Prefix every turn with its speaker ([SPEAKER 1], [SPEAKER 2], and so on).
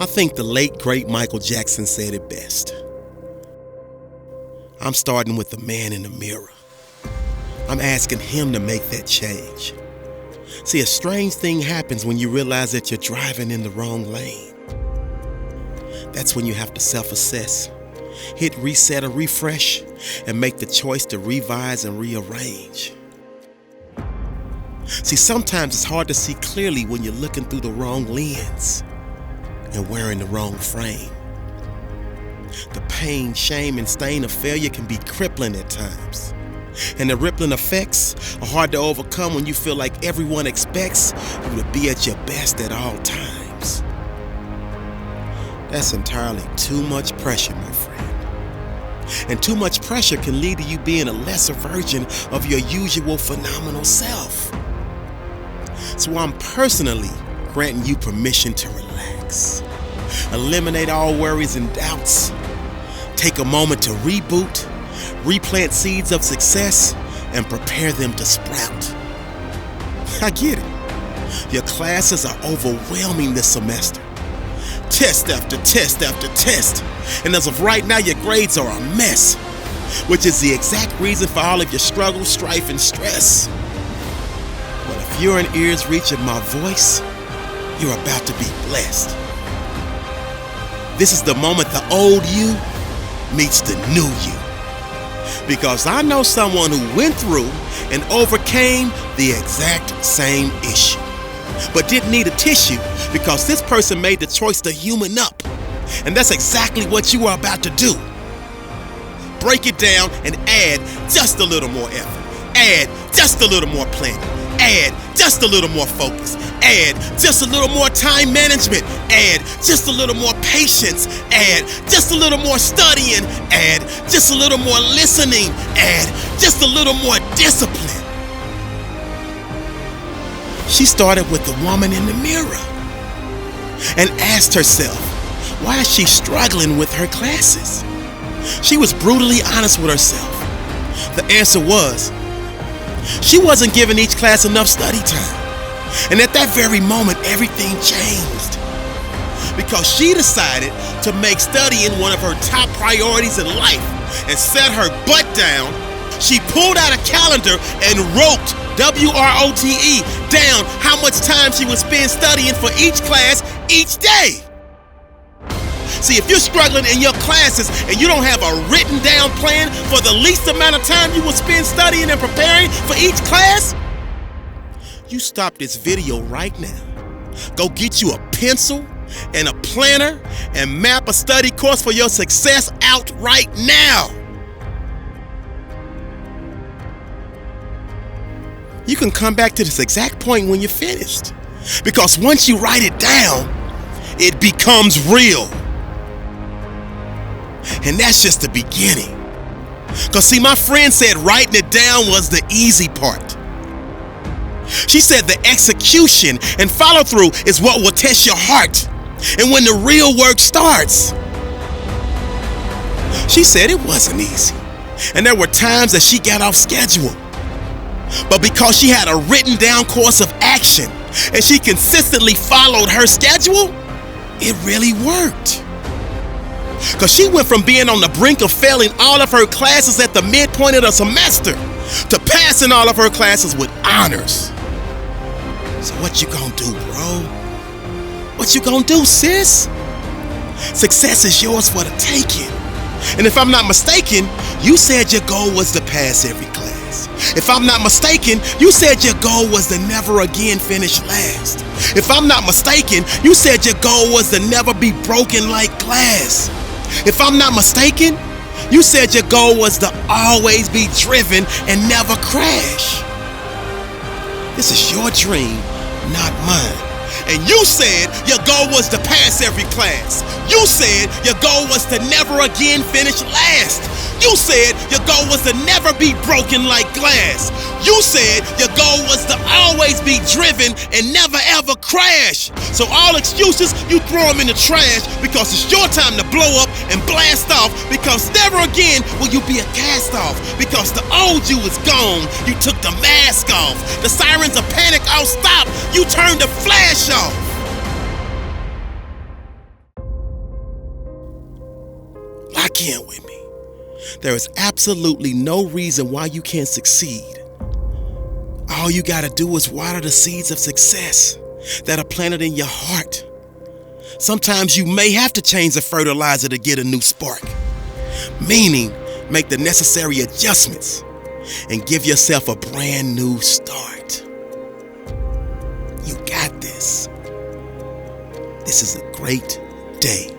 [SPEAKER 1] I think the late, great Michael Jackson said it best. I'm starting with the man in the mirror. I'm asking him to make that change. See, a strange thing happens when you realize that you're driving in the wrong lane. That's when you have to self-assess, hit reset or refresh, and make the choice to revise and rearrange. See, sometimes it's hard to see clearly when you're looking through the wrong lens and wearing the wrong frame. The pain, shame, and stain of failure can be crippling at times. And the rippling effects are hard to overcome when you feel like everyone expects you to be at your best at all times. That's entirely too much pressure, my friend. And too much pressure can lead to you being a lesser version of your usual phenomenal self. So I'm personally granting you permission to relax. Eliminate all worries and doubts. Take a moment to reboot, replant seeds of success, and prepare them to sprout. I get it. Your classes are overwhelming this semester. Test after test after test. And as of right now, your grades are a mess, which is the exact reason for all of your struggle, strife, and stress. But if you're in ear's reach of my voice, you're about to be blessed. This is the moment the old you meets the new you. Because I know someone who went through and overcame the exact same issue, but didn't need a tissue because this person made the choice to human up. And that's exactly what you are about to do. Break it down and add just a little more effort. Add just a little more planning. Add just a little more focus. Add just a little more time management. Add just a little more patience. Add just a little more studying. Add just a little more listening. Add just a little more discipline. She started with the woman in the mirror and asked herself, why is she struggling with her classes? She was brutally honest with herself. The answer was, she wasn't giving each class enough study time. And at that very moment, everything changed. Because she decided to make studying one of her top priorities in life and set her butt down. She pulled out a calendar and wrote, W-R-O-T-E, down how much time she would spend studying for each class each day. See, if you're struggling in your classes and you don't have a written down plan for the least amount of time you will spend studying and preparing for each class, you stop this video right now. Go get you a pencil and a planner and map a study course for your success out right now. You can come back to this exact point when you're finished. Because once you write it down, it becomes real. And that's just the beginning. Because see, my friend said writing it down was the easy part. She said the execution and follow through is what will test your heart. And when the real work starts. She said it wasn't easy. And there were times that she got off schedule. But because she had a written down course of action and she consistently followed her schedule, it really worked. Because she went from being on the brink of failing all of her classes at the midpoint of the semester to passing all of her classes with honors. So what you gonna do, bro? What you gonna do, sis? Success is yours for the taking. And if I'm not mistaken, you said your goal was to pass every class. If I'm not mistaken, you said your goal was to never again finish last. If I'm not mistaken, you said your goal was to never be broken like glass. If I'm not mistaken, you said your goal was to always be driven and never crash. This is your dream, not mine. And you said your goal was to pass every class. You said your goal was to never again finish last. You said your goal was to never be broken like glass. You said your goal was to always be driven and never ever crash. So all excuses, you throw them in the trash because it's your time to blow up and blast off, because never again will you be a cast off, because the old you is gone. You took the mask off. The sirens of panic all stopped. You turned the flash off. again with me. There is absolutely no reason why you can't succeed. All you gotta do is water the seeds of success that are planted in your heart. Sometimes you may have to change the fertilizer to get a new spark, meaning make the necessary adjustments and give yourself a brand new start. You got this. This is a great day.